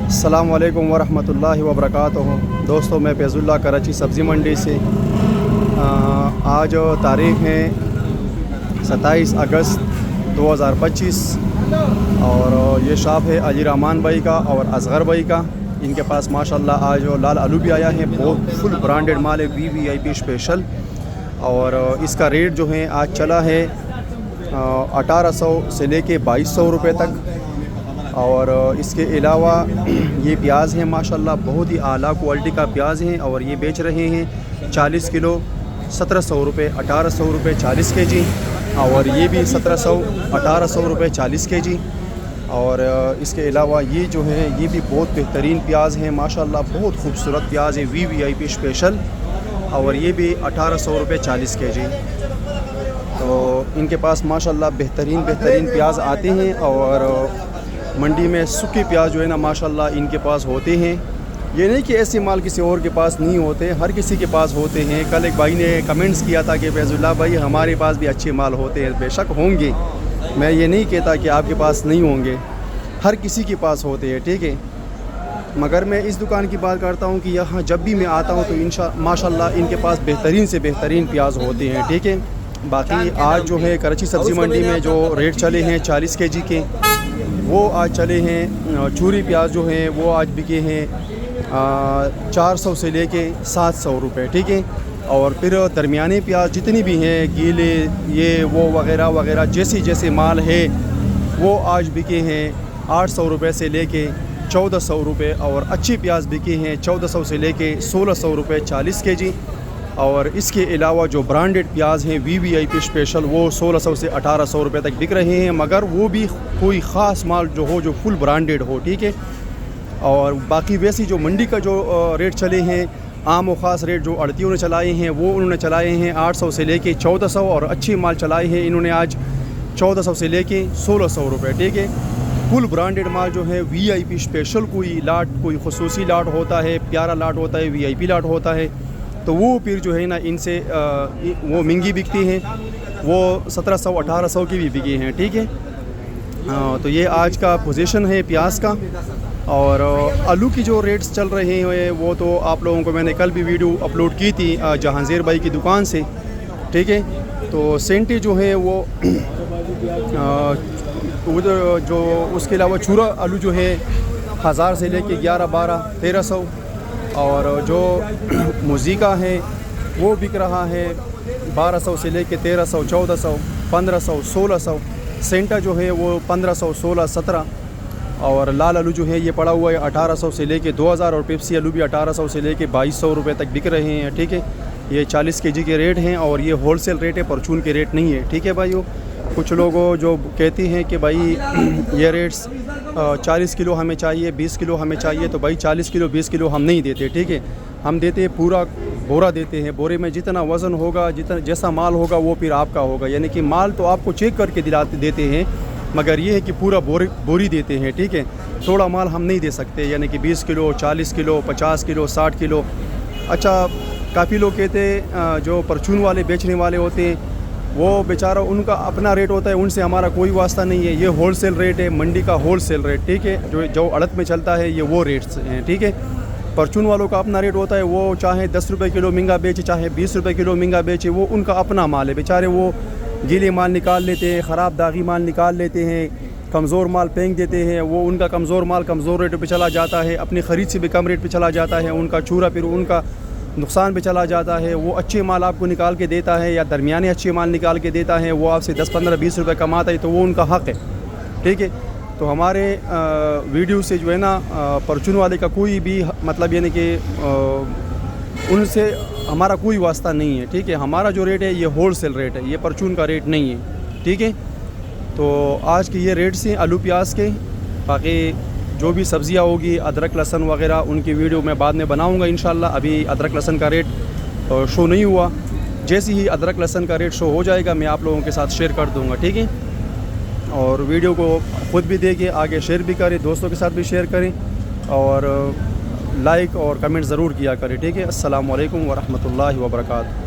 السلام علیکم ورحمۃ اللہ وبرکاتہ۔ دوستوں، میں فیض اللہ کراچی سبزی منڈی سے آج تاریخ ہے 27 اگست 2025 اور یہ شاپ ہے علی رحمان بھائی کا اور اصغر بھائی کا۔ ان کے پاس ماشاءاللہ آج لال آلو بھی آیا ہے، بہت فل برانڈڈ مال ہے، VIP اسپیشل، اور اس کا ریٹ جو ہے آج چلا ہے 1800 سے لے کے 2200 روپے تک۔ اور اس کے علاوہ یہ پیاز ہیں ماشاءاللہ، بہت ہی اعلیٰ کوالٹی کا پیاز ہیں، اور یہ بیچ رہے ہیں 40 کلو 1700 روپے، 1800 روپے 40 kg، اور یہ بھی 1700 1800 روپے 40 kg۔ اور اس کے علاوہ یہ جو ہے یہ بھی بہت بہترین پیاز ہیں ماشاءاللہ، بہت خوبصورت پیاز ہے، VIP اسپیشل، اور یہ بھی 1800 روپے 40 kg۔ تو ان کے پاس ماشاءاللہ بہترین پیاز آتے ہیں، اور منڈی میں سوکھے پیاز جو ہے نا ماشاءاللہ ان کے پاس ہوتے ہیں۔ یہ نہیں کہ ایسے مال کسی اور کے پاس نہیں ہوتے، ہر کسی کے پاس ہوتے ہیں۔ کل ایک بھائی نے کمنٹس کیا تھا کہ فیض اللہ بھائی ہمارے پاس بھی اچھے مال ہوتے ہیں، بے شک ہوں گے، میں یہ نہیں کہتا کہ آپ کے پاس نہیں ہوں گے، ہر کسی کے پاس ہوتے ہیں، ٹھیک ہے۔ مگر میں اس دکان کی بات کرتا ہوں کہ یہاں جب بھی میں آتا ہوں تو ماشاءاللہ ان کے پاس بہترین سے بہترین پیاز ہوتے ہیں، ٹھیک ہے۔ باقی آج جو ہے کراچی سبزی منڈی میں جو ریٹ چلے ہیں 40 kg کے، وہ آج چلے ہیں۔ چوری پیاز جو ہیں وہ آج بکے ہیں 400 سے لے کے 700 روپے، ٹھیک ہے۔ اور پھر درمیانے پیاز جتنی بھی ہیں، گیلے یہ وہ وغیرہ وغیرہ جیسے مال ہے، وہ آج بکے ہیں 800 روپے سے لے کے 1400 روپے، اور اچھی پیاز بکے ہیں 1400 سے لے کے 1600 روپے 40 kg۔ اور اس کے علاوہ جو برانڈڈ پیاز ہیں VIP اسپیشل، وہ 1600 سے 1800 روپے تک بک رہے ہیں، مگر وہ بھی کوئی خاص مال جو فل برانڈڈ ہو، ٹھیک ہے۔ اور باقی ویسی جو منڈی کا جو ریٹ چلے ہیں، عام و خاص ریٹ جو اڑتیوں نے چلائے ہیں، وہ انہوں نے چلائے ہیں 800 سے لے کے 1400، اور اچھے مال چلائے ہیں انہوں نے آج 1400 سے لے کے 1600 روپے، ٹھیک ہے۔ فل برانڈڈ مال جو ہے VIP اسپیشل، کوئی خصوصی لاٹ ہوتا ہے، پیارا لاٹ ہوتا ہے، VIP لاٹ ہوتا ہے، تو وہ پھر جو ہے نا ان سے وہ مہنگی بکتی ہیں، وہ 1700 1800 کی بھی بکی ہیں، ٹھیک ہے۔ تو یہ آج کا پوزیشن ہے پیاز کا۔ اور آلو کی جو ریٹس چل رہے ہیں وہ تو آپ لوگوں کو میں نے کل بھی ویڈیو اپلوڈ کی تھی جہانگیر بھائی کی دکان سے، ٹھیک ہے۔ تو سینٹی جو ہے وہ جو اس کے علاوہ چورا آلو جو ہے 1000 سے لے کے 11 12 1300، اور جو موزیکا ہے وہ بک رہا ہے 1200 سے لے کے 1300 1400 1500 1600، سینٹا جو ہے وہ 1500 16 17، اور لال آلو جو ہے یہ پڑا ہوا ہے 1800 سے لے کے 2000، اور پیپسی آلو بھی 1800 سے لے کے 2200 روپے تک بک رہے ہیں، ٹھیک ہے۔ یہ 40 kg کے ریٹ ہیں، اور یہ ہول سیل ریٹ ہے، پرچون کے ریٹ نہیں ہے، ٹھیک ہے بھائیو۔ کچھ لوگوں جو کہتے ہیں کہ بھائی یہ ریٹس 40 کلو ہمیں چاہیے، 20 کلو ہمیں چاہیے، تو بھائی 40 کلو 20 کلو ہم نہیں دیتے، ٹھیک ہے۔ ہم دیتے ہیں پورا بورا دیتے ہیں، بورے میں جتنا وزن ہوگا، جیسا مال ہوگا وہ پھر آپ کا ہوگا، یعنی کہ مال تو آپ کو چیک کر کے دیتے ہیں، مگر یہ ہے کہ پورا بوری دیتے ہیں، ٹھیک ہے۔ تھوڑا مال ہم نہیں دے سکتے، یعنی کہ 20 کلو 40 کلو 50 کلو 60 کلو۔ اچھا، کافی لوگ کہتے ہیں جو پرچون والے بیچنے والے ہوتے ہیں، وہ بیچارہ ان کا اپنا ریٹ ہوتا ہے، ان سے ہمارا کوئی واسطہ نہیں ہے، یہ ہول سیل ریٹ ہے، منڈی کا ہول سیل ریٹ، ٹھیک ہے۔ جو اڑت میں چلتا ہے یہ وہ ریٹس ہیں، ٹھیک ہے۔ پرچون والوں کا اپنا ریٹ ہوتا ہے، وہ چاہے 10 روپے کلو مہنگا بیچے، چاہے 20 روپے کلو مہنگا بیچے، وہ ان کا اپنا مال ہے، بیچارے وہ گیلے مال نکال لیتے ہیں، خراب داغی مال نکال لیتے ہیں، کمزور مال پھینک دیتے ہیں، وہ ان کا کمزور مال کمزور ریٹ پہ چلا جاتا ہے، اپنی خرید سے بھی کم ریٹ پہ چلا جاتا ہے، ان کا چورا پھر ان کا نقصان پہ چلا جاتا ہے۔ وہ اچھے مال آپ کو نکال کے دیتا ہے، یا درمیانے اچھے مال نکال کے دیتا ہے، وہ آپ سے 10 15 20 روپے کماتا ہے، تو وہ ان کا حق ہے، ٹھیک ہے۔ تو ہمارے ویڈیو سے جو ہے نا پرچون والے کا کوئی بھی مطلب یعنی کہ ان سے ہمارا کوئی واسطہ نہیں ہے، ٹھیک ہے۔ ہمارا جو ریٹ ہے یہ ہول سیل ریٹ ہے، یہ پرچون کا ریٹ نہیں ہے، ٹھیک ہے۔ تو آج کے یہ ریٹس ہیں آلو پیاز کے۔ باقی جو بھی سبزیاں ہوگی، ادرک لہسن وغیرہ، ان کی ویڈیو میں بعد میں بناؤں گا انشاءاللہ۔ ابھی ادرک لہسن کا ریٹ شو نہیں ہوا، جیسے ہی ادرک لہسن کا ریٹ شو ہو جائے گا میں آپ لوگوں کے ساتھ شیئر کر دوں گا، ٹھیک ہے۔ اور ویڈیو کو خود بھی دیکھیں، آگے شیئر بھی کریں، دوستوں کے ساتھ بھی شیئر کریں، اور لائک اور کمنٹ ضرور کیا کریں، ٹھیک ہے۔ السلام علیکم ورحمۃ اللہ وبرکاتہ۔